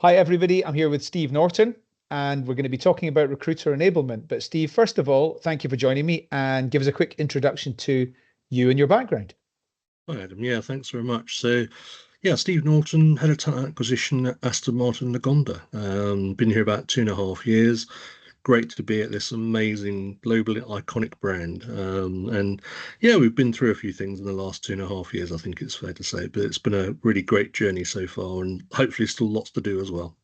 Hi, everybody. I'm here with Steve Norton, and we're going to be talking about recruiter enablement. But, Steve, first of all, thank you for joining me and give us a quick introduction to you and your background. Hi, Adam. Yeah, thanks very much. Steve Norton, head of talent acquisition at Aston Martin Lagonda. Been here about 2.5 years. Great to be at this amazing, globally iconic brand. We've been through a few things in the last 2.5 years, I think it's fair to say, but it's been a really great journey so far and hopefully still lots to do as well.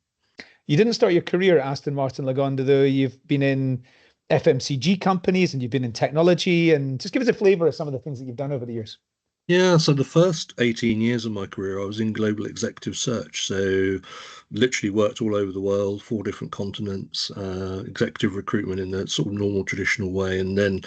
You didn't start your career at Aston Martin Lagonda, though. You've been in FMCG companies and you've been in technology. And just give us a flavor of some of the things that you've done over the years. Yeah, so the first 18 years of my career, I was in global executive search. So, literally worked all over the world, four different continents, executive recruitment in the sort of normal traditional way. And then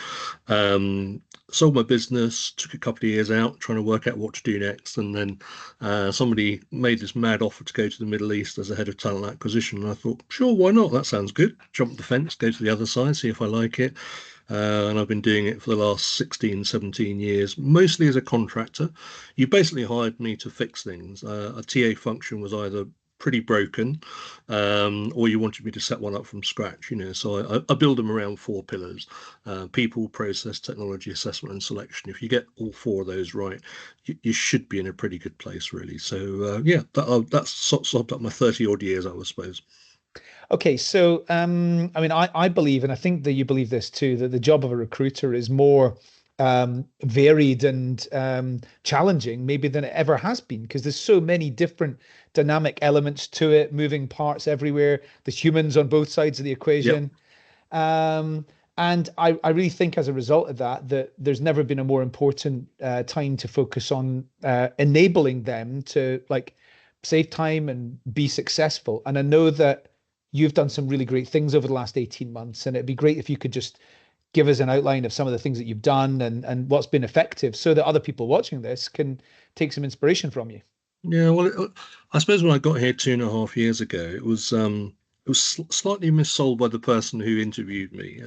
sold my business, took a couple of years out trying to work out what to do next. And then somebody made this mad offer to go to the Middle East as a head of talent acquisition. And I thought, sure, why not? That sounds good. Jump the fence, go to the other side, see if I like it. And I've been doing it for the last 16, 17 years, mostly as a contractor. You basically hired me to fix things. A TA function was either pretty broken, or you wanted me to set one up from scratch, So I build them around four pillars: people, process, technology, assessment, and selection. If you get all four of those right, you should be in a pretty good place, really. That's sort up my 30 odd years, I suppose. Okay, so I believe, and I think that you believe this too, that the job of a recruiter is more varied and challenging, maybe than it ever has been, because there's so many different dynamic elements to it, moving parts everywhere. There's humans on both sides of the Yep. equation. Um, and I really think as a result of that, that there's never been a more important time to focus on enabling them to like save time and be successful. And I know that you've done some really great things over the last 18 months, and it'd be great if you could just give us an outline of some of the things that you've done and what's been effective so that other people watching this can take some inspiration from you. Yeah, well, I suppose when I got here 2.5 years ago, it was slightly missold by the person who interviewed me,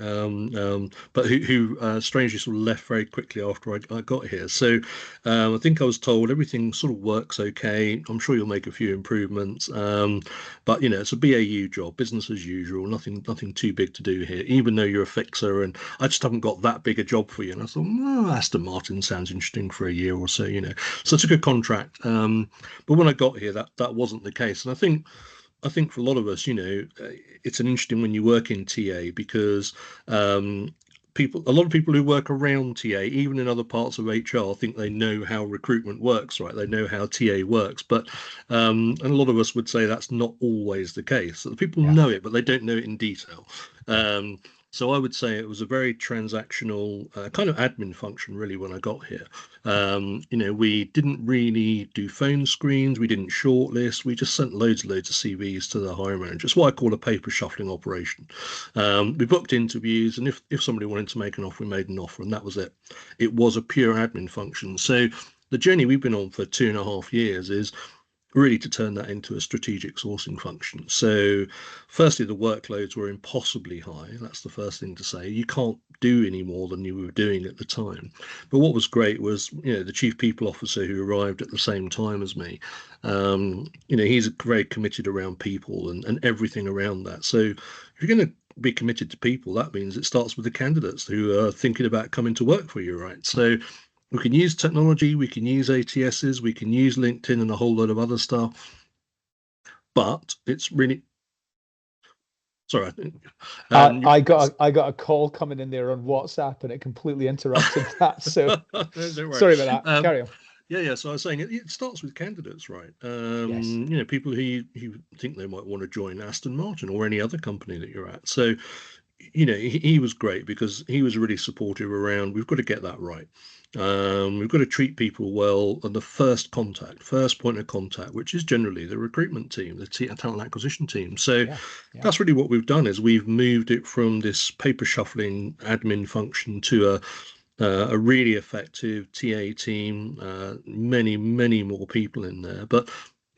but who strangely sort of left very quickly after I got here. So I think I was told everything sort of works okay. I'm sure you'll make a few improvements, but it's a BAU job, business as usual. Nothing too big to do here, even though you're a fixer, and I just haven't got that big a job for you. And I thought, Aston Martin sounds interesting for a year or so. So I took a contract. But when I got here, that wasn't the case, and I think for a lot of us, it's an interesting when you work in TA because a lot of people who work around TA, even in other parts of HR, think they know how recruitment works, right? They know how TA works, but and a lot of us would say that's not always the case. So the people Yeah. know it, but they don't know it in detail. Um, so I would say it was a very transactional kind of admin function, really, when I got here. We didn't really do phone screens, we didn't shortlist, we just sent loads of CVs to the hiring manager. It's what I call a paper shuffling operation. We booked interviews, and if somebody wanted to make an offer, we made an offer, and that was it. It was a pure admin function. So the journey we've been on for 2.5 years is really to turn that into a strategic sourcing function. So, firstly, the workloads were impossibly high. That's the first thing to say. You can't do any more than you were doing at the time. But what was great was, the chief people officer who arrived at the same time as me. He's very committed around people and everything around that. So, if you're going to be committed to people, that means it starts with the candidates who are thinking about coming to work for you, right? So we can use technology, we can use ATSs, we can use LinkedIn and a whole lot of other stuff, but it's really sorry. I got a call coming in there on WhatsApp and it completely interrupted that. So Don't worry. sorry about that. Um, Carry on. yeah. So I was saying it starts with candidates, right? Yes. People who think they might want to join Aston Martin or any other company that you're at. So he was great because he was really supportive around, we've got to get that right. We've got to treat people well on the first point of contact, which is generally the recruitment team, the talent acquisition team. So Yeah. Yeah. that's really what we've done is we've moved it from this paper shuffling admin function to a really effective TA team, many more people in there, but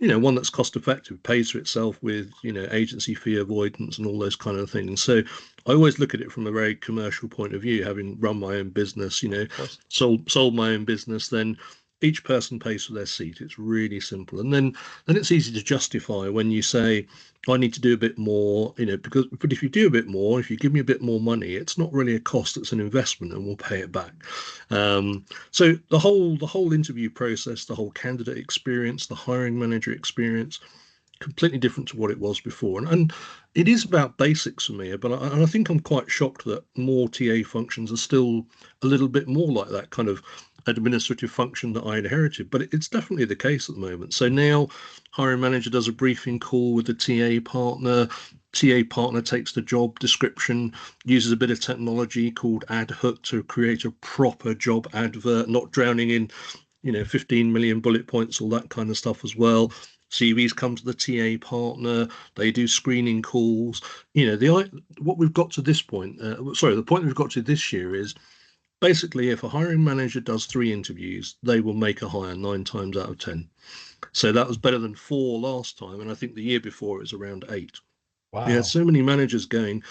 one that's cost effective, pays for itself with agency fee avoidance and all those kind of things. So I always look at it from a very commercial point of view, having run my own business, Of course. sold my own business, then each person pays for their seat. It's really simple. And then it's easy to justify when you say, I need to do a bit more, because but if you do a bit more, if you give me a bit more money, it's not really a cost, it's an investment and we'll pay it back. So the whole interview process, the whole candidate experience, the hiring manager experience, completely different to what it was before. And it is about basics for me, but I think I'm quite shocked that more TA functions are still a little bit more like that kind of administrative function that I inherited. But it's definitely the case at the moment. So now hiring manager does a briefing call with the TA partner. TA partner takes the job description, uses a bit of technology called ad hook to create a proper job advert, not drowning in 15 million bullet points, all that kind of stuff as well. CVs come to the TA partner, they do screening calls. What we've got to this point, the point we've got to this year is basically if a hiring manager does 3 interviews, they will make a hire 9 times out of 10. So that was better than 4 last time, and I think the year before it was around 8. We had Wow. so many managers going,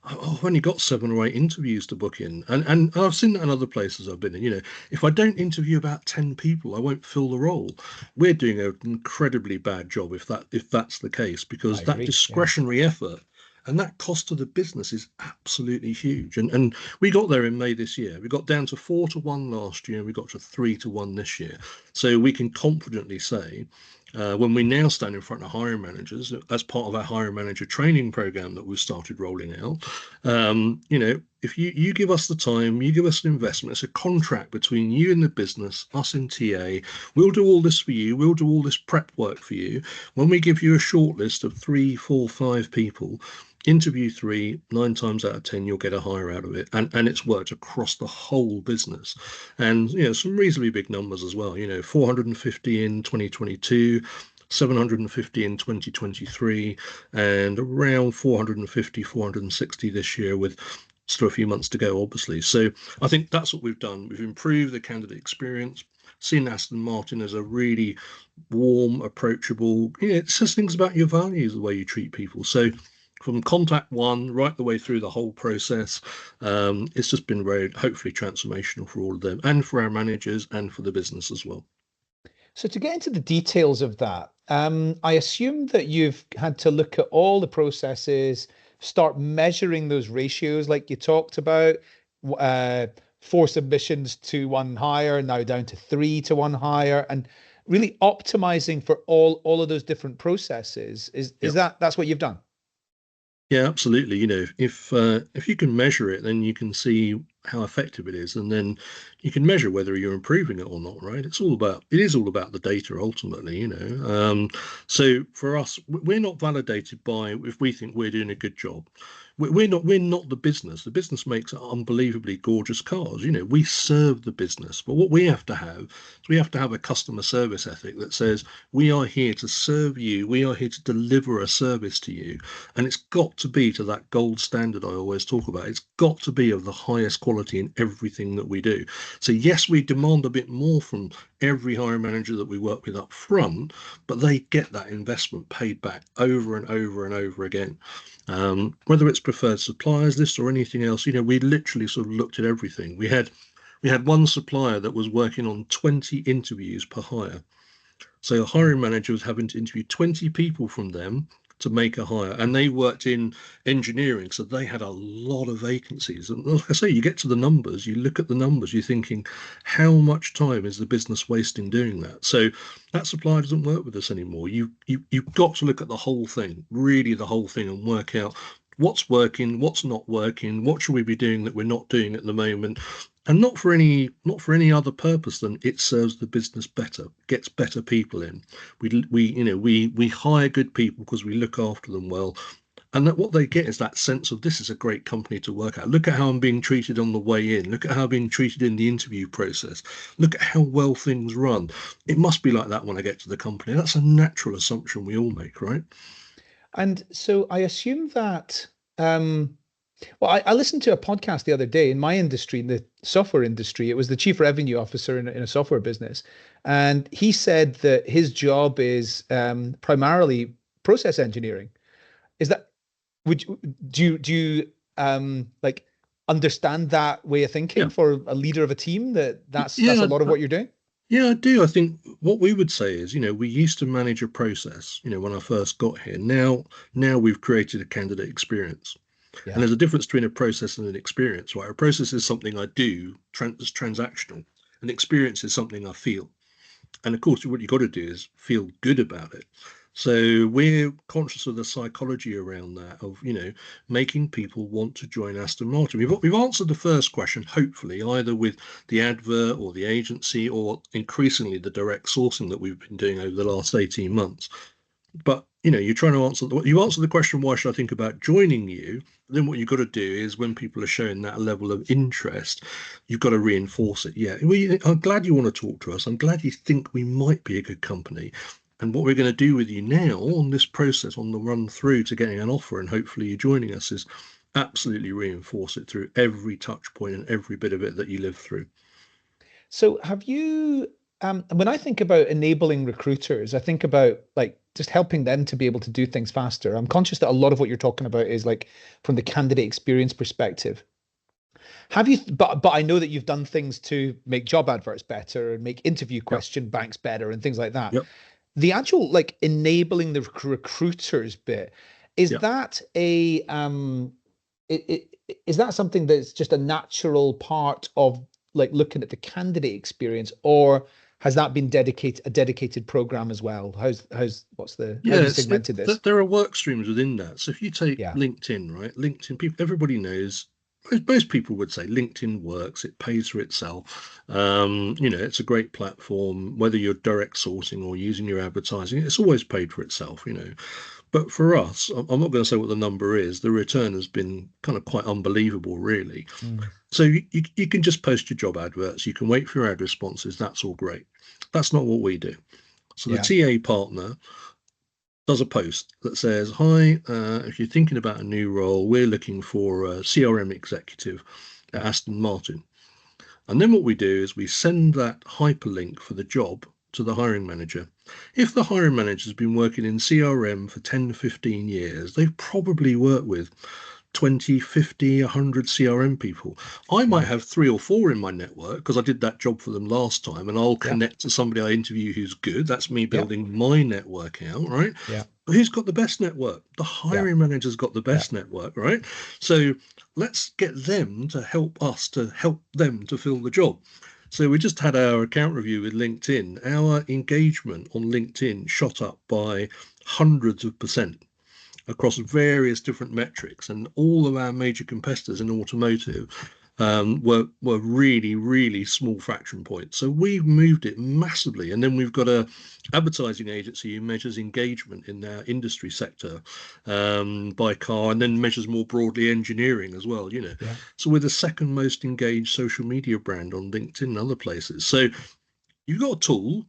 oh, I've only got 7 or 8 interviews to book in. And I've seen that in other places I've been in. If I don't interview about 10 people, I won't fill the role. We're doing an incredibly bad job if that's the case, I because that agree. Yeah. discretionary effort and that cost to the business is absolutely huge. And we got there in May this year. We got down to 4-1 last year, and we got to 3-1 this year. So we can confidently say when we now stand in front of hiring managers as part of our hiring manager training program that we've started rolling out, if you give us the time, you give us an investment, it's a contract between you and the business, us in TA. We'll do all this for you. We'll do all this prep work for you. When we give you a short list of 3, 4, 5 people, interview 3, 9 times out of 10 you'll get a hire out of it, and it's worked across the whole business. And some reasonably big numbers as well. 450 in 2022, 750 in 2023, and around 450, 460 this year, with still a few months to go, obviously. So I think that's what we've done. We've improved the candidate experience, seen Aston Martin as a really warm, approachable, it says things about your values, the way you treat people. So from contact one right the way through the whole process, it's just been very, hopefully, transformational for all of them and for our managers and for the business as well. So to get into the details of that, I assume that you've had to look at all the processes, start measuring those ratios like you talked about, uh, 4 submissions to 1 hire, now down to 3 to 1 hire, and really optimizing for all of those different processes. Is Yeah. that's what you've done? Yeah, absolutely. If you can measure it, then you can see how effective it is, and then you can measure whether you're improving it or not, right? It is all about the data ultimately. So for us, we're not validated by if we think we're doing a good job. We're not the business. The business makes unbelievably gorgeous cars. We serve the business, but what we have to have is we have to have a customer service ethic that says we are here to serve you. We are here to deliver a service to you. And it's got to be to that gold standard I always talk about. It's got to be of the highest quality in everything that we do. So yes, we demand a bit more from every hiring manager that we work with up front, but they get that investment paid back over and over and over again. Whether it's preferred suppliers list or anything else, we literally sort of looked at everything. We had one supplier that was working on 20 interviews per hire. So a hiring manager was having to interview 20 people from them to make a hire, and they worked in engineering, so they had a lot of vacancies. And like I say, you get to the numbers, you look at the numbers, you're thinking, how much time is the business wasting doing that? So that supplier doesn't work with us anymore. You've got to look at the whole thing, really the whole thing, and work out what's working, what's not working, what should we be doing that we're not doing at the moment, and not for any other purpose than it serves the business better, gets better people in. We hire good people because we look after them well, and that what they get is that sense of this is a great company to work at. Look at how I'm being treated on the way in. Look at how I'm being treated in the interview process. Look at how well things run. It must be like that when I get to the company. That's a natural assumption we all make, right? And so I assume that, well, I listened to a podcast the other day in my industry, in the software industry. It was the chief revenue officer in a software business. And he said that his job is primarily process engineering. Is that, do you like understand that way of thinking Yeah. for a leader of a team, that that's a Yeah, lot of what you're doing? Yeah, I do. I think what we would say is, we used to manage a process, when I first got here. Now we've created a candidate experience. And Yeah. there's a difference between a process and an experience, right? A process is something I do, it's transactional. An experience is something I feel. And of course, what you've got to do is feel good about it. So we're conscious of the psychology around that, of making people want to join Aston Martin. We've answered the first question, hopefully, either with the advert or the agency, or increasingly the direct sourcing that we've been doing over the last 18 months. But you're trying to answer the question, why should I think about joining you? Then what you've got to do is, when people are showing that level of interest, you've got to reinforce it. Yeah, I'm glad you want to talk to us. I'm glad you think we might be a good company. And what we're going to do with you now on this process, on the run through to getting an offer, and hopefully you joining us, is absolutely reinforce it through every touch point and every bit of it that you live through. So have you, when I think about enabling recruiters, I think about like just helping them to be able to do things faster. I'm conscious that a lot of what you're talking about is like from the candidate experience perspective. Have you, but I know that you've done things to make job adverts better and make interview Yep. question banks better and things like that. Yep. The actual like enabling the recruiters bit, is Yep. that is that something that's just a natural part of like looking at the candidate experience, or has that been dedicated program as well? How have Yeah, you segmented this? there are work streams within that. So if you take Yeah, LinkedIn, right? LinkedIn, people, everybody knows. Most people would say LinkedIn works. It pays for itself. It's a great platform. Whether you're direct sourcing or using your advertising, it's always paid for itself. But for us, I'm not going to say what the number is. The return has been kind of quite unbelievable, really. mm, So you can just post your job adverts. You can wait for your ad responses. That's all great. That's not what we do. So the yeah, TA partner does a post that says, "Hi, if you're thinking about a new role, we're looking for a CRM executive at yeah, Aston Martin." And then what we do is we send that hyperlink for the job to the hiring manager. If the hiring manager has been working in CRM for 10, 15 years, they've probably worked with 20, 50, 100 CRM people. I might yeah, have 3 or 4 in my network because I did that job for them last time, and I'll yeah, connect to somebody I interview who's good. That's me yeah, building my network out, right? yeah, But who's got the best network? The yeah, hiring manager's got the yeah. best network, right? So let's get them to help us to help them to fill the job. So we just had our account review with LinkedIn. Our engagement on LinkedIn shot up by hundreds of percent across various different metrics, and all of our major competitors in automotive were really, really small fraction points. So we've moved it massively, and then we've got a advertising agency who measures engagement in our industry sector by car, and then measures more broadly engineering as well. Yeah. So we're the second most engaged social media brand on LinkedIn and other places. So you've got a tool.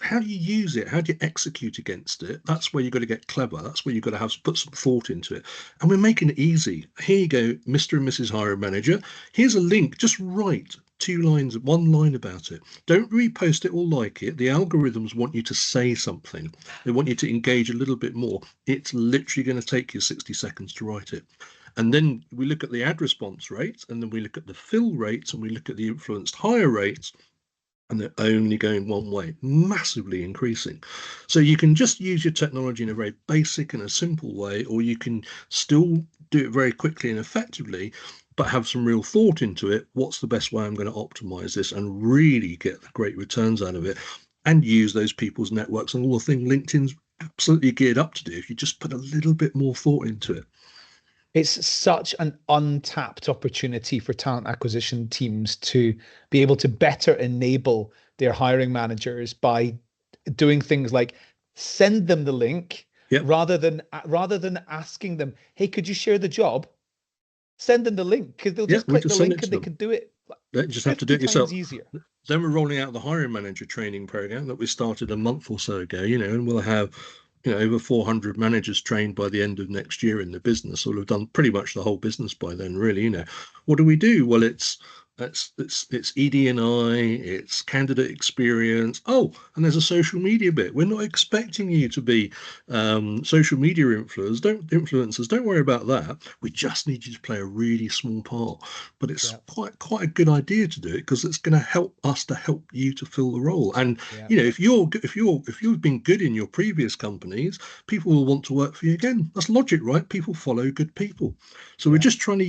How do you use it? How do you execute against it? That's where you've got to get clever. That's where you've got to have put some thought into it. And we're making it easy. Here you go, Mr. and Mrs. Hiring Manager. Here's a link. Just write 2 lines, 1 line about it. Don't repost it or like it. The algorithms want you to say something. They want you to engage a little bit more. It's literally going to take you 60 seconds to write it. And then we look at the ad response rates, and then we look at the fill rates, and we look at the influenced hire rates, and they're only going one way, massively increasing. So you can just use your technology in a very basic and a simple way, or you can still do it very quickly and effectively, but have some real thought into it. What's the best way I'm going to optimize this and really get the great returns out of it, and use those people's networks and all the things LinkedIn's absolutely geared up to do if you just put a little bit more thought into it. It's such an untapped opportunity for talent acquisition teams to be able to better enable their hiring managers by doing things like send them the link Yep, rather than asking them, "Hey, could you share the job?" Send them the link because they'll yep, just we click the just send it link to and they them. can do it You just have to do 50 it yourself. times easier. Then we're rolling out the hiring manager training program that we started a month or so ago, and we'll have, over 400 managers trained by the end of next year in the business. So we'll have done pretty much the whole business by then, really. What do we do? Well, it's It's ED&I, it's candidate experience. Oh, and there's a social media bit. We're not expecting you to be social media influencers. Don't worry about that. We just need you to play a really small part. But it's Yeah. quite a good idea to do it because it's going to help us to help you to fill the role. And Yeah. if you've been good in your previous companies, people will want to work for you again. That's logic, right? People follow good people. So Yeah. we're just trying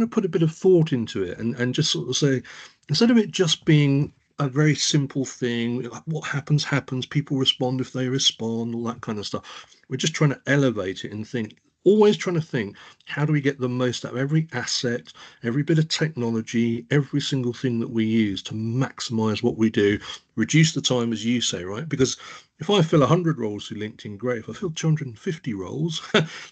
to put a bit of thought into it and just sort of say, instead of it just being a very simple thing, what happens, happens, people respond if they respond, all that kind of stuff. We're just trying to elevate it and think, always trying to think, how do we get the most out of every asset, every bit of technology, every single thing that we use to maximize what we do, reduce the time, as you say, right? Because if I fill 100 roles through LinkedIn, great. If I fill 250 roles,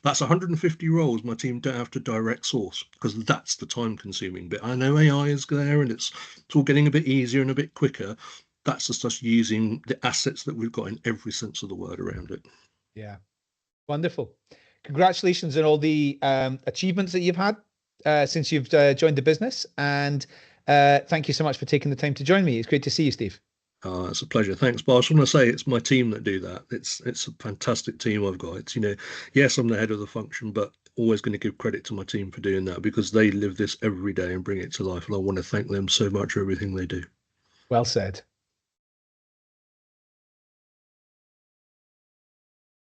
that's 150 roles my team don't have to direct source because that's the time consuming bit. I know AI is there and it's all getting a bit easier and a bit quicker. That's just us using the assets that we've got in every sense of the word around it. Yeah. Wonderful. Congratulations on all the achievements that you've had since you've joined the business. And thank you so much for taking the time to join me. It's great to see you, Steve. It's a pleasure. Thanks, Bob. I just want to say it's my team that do that. It's a fantastic team I've got. It's, yes, I'm the head of the function, but always going to give credit to my team for doing that because they live this every day and bring it to life. And I want to thank them so much for everything they do. Well said.